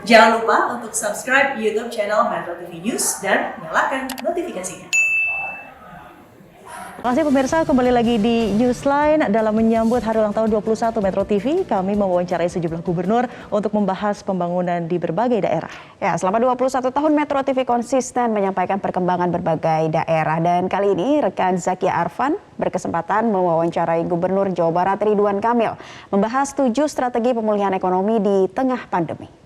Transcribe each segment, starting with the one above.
Jangan lupa untuk subscribe YouTube channel Metro TV News dan nyalakan notifikasinya. Terima kasih pemirsa, kembali lagi di Newsline. Dalam menyambut hari ulang tahun 21 Metro TV, kami mewawancarai sejumlah gubernur untuk membahas pembangunan di berbagai daerah. Ya, selama 21 tahun Metro TV konsisten menyampaikan perkembangan berbagai daerah. Dan kali ini rekan Zakia Arfan berkesempatan mewawancarai Gubernur Jawa Barat Ridwan Kamil membahas 7 strategi pemulihan ekonomi di tengah pandemi.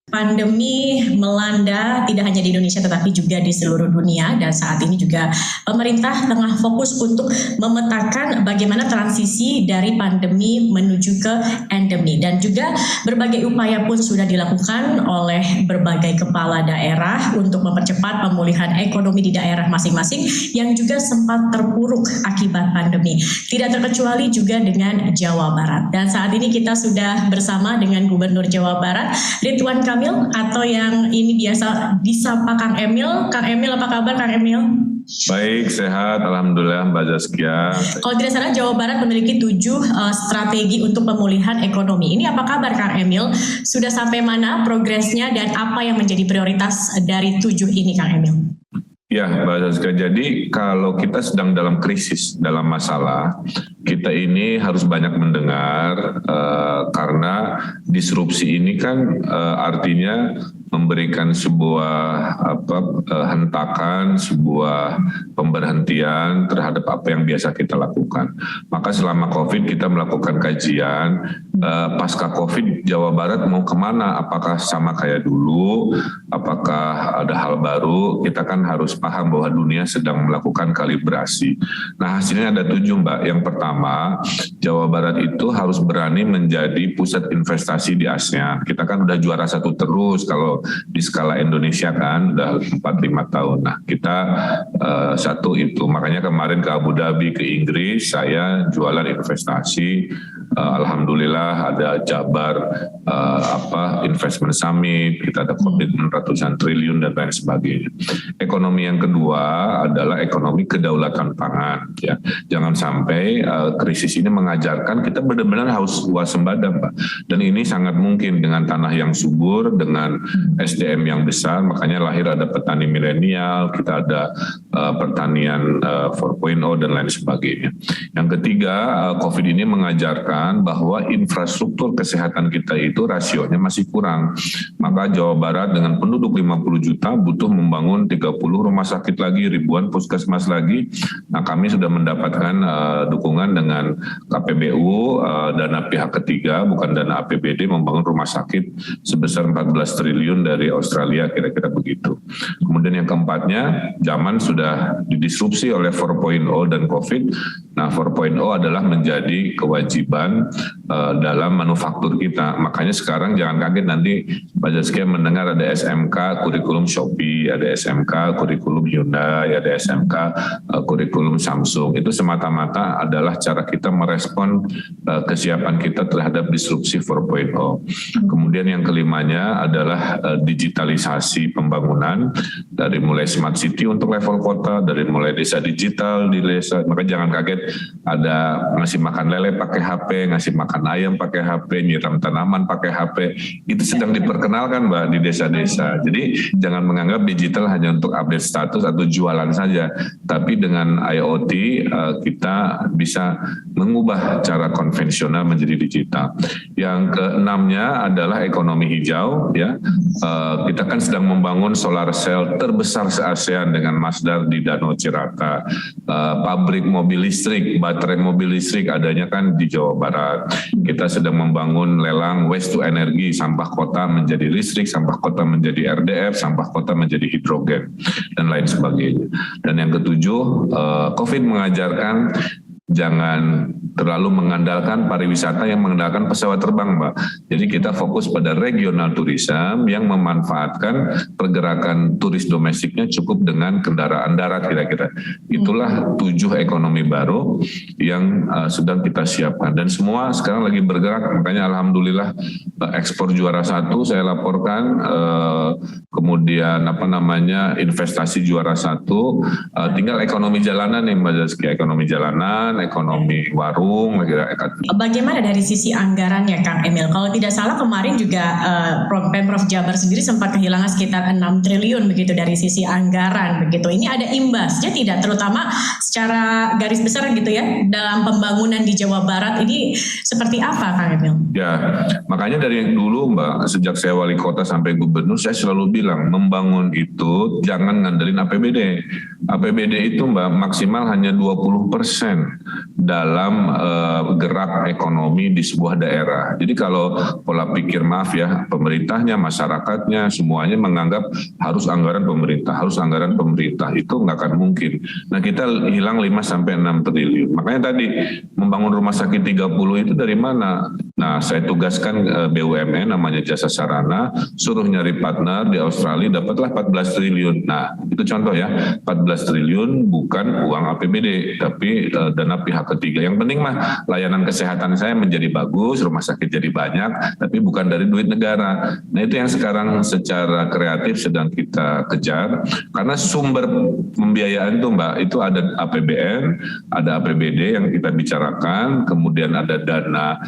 Pandemi melanda tidak hanya di Indonesia tetapi juga di seluruh dunia, dan saat ini juga pemerintah tengah fokus untuk memetakan bagaimana transisi dari pandemi menuju ke endemi, dan juga berbagai upaya pun sudah dilakukan oleh berbagai kepala daerah untuk mempercepat pemulihan ekonomi di daerah masing-masing yang juga sempat terpuruk akibat pandemi. Tidak terkecuali juga dengan Jawa Barat. Dan saat ini kita sudah bersama dengan Gubernur Jawa Barat Ridwan Kamil, atau yang ini biasa disapa Kang Emil. Kang Emil, apa kabar Kang Emil? Baik, sehat, alhamdulillah Mbak Zaskia. Kalau tidak salah Jawa Barat memiliki 7 strategi untuk pemulihan ekonomi. Ini apa kabar Kang Emil? Sudah sampai mana progresnya dan apa yang menjadi prioritas dari 7 ini Kang Emil? Ya Mbak Zaskia, jadi kalau kita sedang dalam krisis, dalam masalah, kita ini harus banyak mendengar karena disrupsi ini kan artinya memberikan sebuah hentakan, sebuah pemberhentian terhadap apa yang biasa kita lakukan. Maka selama COVID kita melakukan kajian, pasca COVID Jawa Barat mau kemana? Apakah sama kayak dulu? Apakah ada hal baru? Kita kan harus paham bahwa dunia sedang melakukan kalibrasi. Nah, hasilnya ada 7 Mbak. Yang pertama, Jawa Barat itu harus berani menjadi pusat investasi di ASEAN. Kita kan udah juara 1 terus kalau di skala Indonesia kan udah 4-5 tahun. Nah, kita 1 itu. Makanya kemarin ke Abu Dhabi, ke Inggris, saya jualan investasi. Alhamdulillah ada Jabar Investment Summit, kita ada komitmen ratusan triliun dan lain sebagainya. Ekonomi yang kedua adalah ekonomi kedaulatan pangan. Ya, jangan sampai krisis ini mengajarkan kita benar-benar harus waspada, Pak. Dan ini sangat mungkin dengan tanah yang subur, dengan SDM yang besar, makanya lahir ada petani milenial, kita ada pertanian 4.0 dan lain sebagainya. Yang ketiga, COVID ini mengajarkan bahwa infrastruktur kesehatan kita itu rasionya masih kurang. Maka Jawa Barat dengan penduduk 50 juta butuh membangun 30 rumah sakit lagi, ribuan puskesmas lagi. Nah, kami sudah mendapatkan dukungan dengan KPBU, dana pihak ketiga, bukan dana APBD, membangun rumah sakit sebesar 14 triliun dari Australia, kira-kira begitu. Kemudian yang keempatnya, zaman sudah didisrupsi oleh 4.0 dan COVID. Nah, 4.0 adalah menjadi kewajiban dalam manufaktur kita. Makanya sekarang jangan kaget nanti Pak Zaskia mendengar ada SMK kurikulum Shopee, ada SMK kurikulum Hyundai, ada SMK kurikulum Samsung. Itu semata-mata adalah cara kita merespon kesiapan kita terhadap disrupsi 4.0. Kemudian yang kelimanya adalah digitalisasi pembangunan, dari mulai smart city untuk level kota, dari mulai desa digital di desa. Maka jangan kaget ada ngasih makan lele pakai HP, ngasih makan ayam pakai HP, nyiram tanaman pakai HP. Itu sedang diperkenalkan Mbak di desa-desa. Jadi jangan menganggap digital hanya untuk update status atau jualan saja. Tapi dengan IoT kita bisa mengubah cara konvensional menjadi digital. Yang keenamnya adalah ekonomi hijau. Ya, kita kan sedang membangun solar cell terbesar se-ASEAN dengan Masdar di Danau Cirata. Pabrik mobil listrik, baterai mobil listrik adanya kan di Jawa Barat. Kita sedang membangun lelang waste to energy, sampah kota menjadi listrik, sampah kota menjadi RDF, sampah kota menjadi hidrogen, dan lain sebagainya. Dan yang ketujuh, COVID mengajarkan jangan terlalu mengandalkan pariwisata yang mengandalkan pesawat terbang, Mbak. Jadi kita fokus pada regional tourism yang memanfaatkan pergerakan turis domestiknya cukup dengan kendaraan darat kira-kira. Itulah 7 ekonomi baru yang sedang kita siapkan. Dan semua sekarang lagi bergerak, makanya alhamdulillah ekspor juara 1 saya laporkan, kemudian investasi juara 1, tinggal ekonomi jalanan nih Mbak Zaskia, ekonomi jalanan, ekonomi warung, warung lagi. Bagaimana dari sisi anggarannya Kang Emil? Kalau tidak salah kemarin juga Pemprov Jabar sendiri sempat kehilangan sekitar 6 triliun begitu dari sisi anggaran begitu. Ini ada imbasnya tidak, terutama secara garis besar gitu ya dalam pembangunan di Jawa Barat ini seperti apa Kang Emil? Ya, makanya dari dulu Mbak, sejak saya wali kota sampai gubernur, saya selalu bilang membangun itu jangan ngandelin APBD. APBD itu Mbak maksimal hanya 20% dalam gerak ekonomi di sebuah daerah. Jadi kalau pola pikir maaf ya, pemerintahnya, masyarakatnya, semuanya menganggap harus anggaran pemerintah, itu nggak akan mungkin. Nah kita hilang 5-6 triliun. Makanya tadi membangun rumah sakit 30 itu dari mana? Nah saya tugaskan BUMN namanya Jasa Sarana, suruh nyari partner di Australia, dapatlah 14 triliun. Nah itu contoh ya, 14 triliun bukan uang APBD, tapi dana pihak ketiga. Yang penting mah layanan kesehatan saya menjadi bagus, rumah sakit jadi banyak, tapi bukan dari duit negara. Nah itu yang sekarang secara kreatif sedang kita kejar, karena sumber pembiayaan itu Mbak, itu ada APBN, ada APBD yang kita bicarakan, kemudian ada dana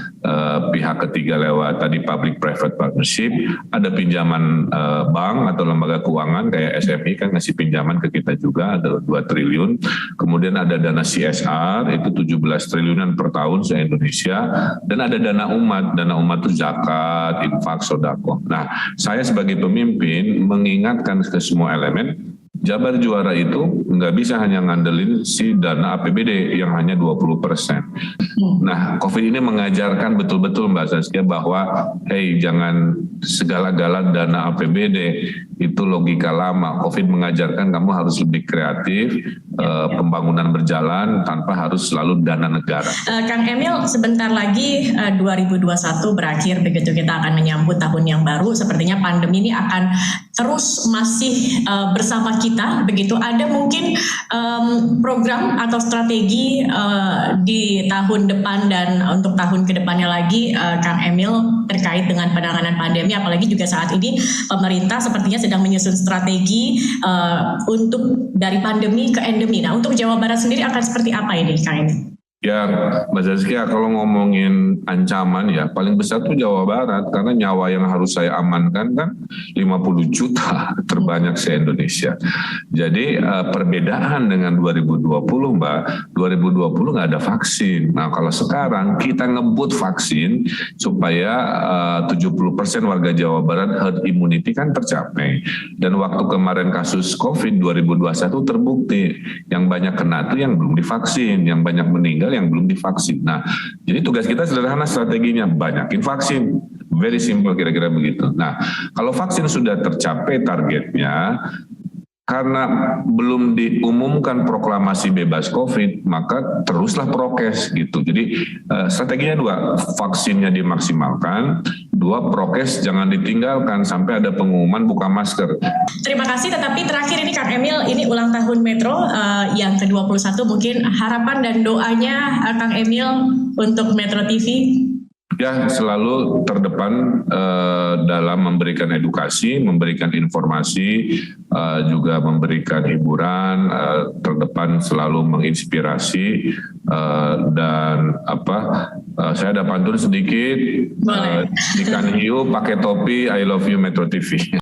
pihak ketiga lewat tadi public private partnership, ada pinjaman bank atau lembaga keuangan kayak SMI kan ngasih pinjaman ke kita juga, ada 2 triliun, kemudian ada dana CSR itu 17 triliunan per tahun se-Indonesia, dan ada dana umat itu zakat, infak, sodako. Nah saya sebagai pemimpin mengingatkan ke semua elemen, Jabar juara itu nggak bisa hanya ngandelin si dana APBD yang hanya 20%. Nah, COVID ini mengajarkan betul-betul Mbak Saskia bahwa, hey jangan segala-gala dana APBD, itu logika lama. COVID mengajarkan kamu harus lebih kreatif, pembangunan berjalan tanpa harus selalu dana negara. Kang Emil, sebentar lagi 2021 berakhir, begitu kita akan menyambut tahun yang baru. Sepertinya pandemi ini akan terus masih bersama kita, begitu. Ada mungkin program atau strategi di tahun depan dan untuk tahun kedepannya lagi, Kang Emil, terkait dengan penanganan pandemi, apalagi juga saat ini pemerintah sepertinya sedang menyusun strategi untuk dari pandemi ke endemi. Nah, untuk Jawa Barat sendiri akan seperti apa ini, Kang Emil? Ya, Mbak Zaskia, kalau ngomongin ancaman ya, paling besar tuh Jawa Barat, karena nyawa yang harus saya amankan kan 50 juta, terbanyak se-Indonesia. Jadi perbedaan dengan 2020 Mbak, 2020 nggak ada vaksin. Nah kalau sekarang kita ngebut vaksin supaya 70% warga Jawa Barat herd immunity kan tercapai. Dan waktu kemarin kasus COVID 2021 terbukti, yang banyak kena tuh yang belum divaksin, yang banyak meninggal yang belum divaksin. Nah, jadi tugas kita sederhana strateginya, banyakin vaksin. Very simple kira-kira begitu. Nah, kalau vaksin sudah tercapai targetnya, karena belum diumumkan proklamasi bebas COVID, maka teruslah prokes gitu. Jadi strateginya 2, vaksinnya dimaksimalkan, 2, prokes jangan ditinggalkan sampai ada pengumuman buka masker. Terima kasih, tetapi terakhir ini Kang Emil, ini ulang tahun Metro yang ke-21, mungkin harapan dan doanya Kang Emil untuk Metro TV? Ya, selalu terdepan dalam memberikan edukasi, memberikan informasi, juga memberikan hiburan, terdepan selalu menginspirasi, dan saya ada pantun sedikit, ikan hiu pakai topi I love you Metro TV.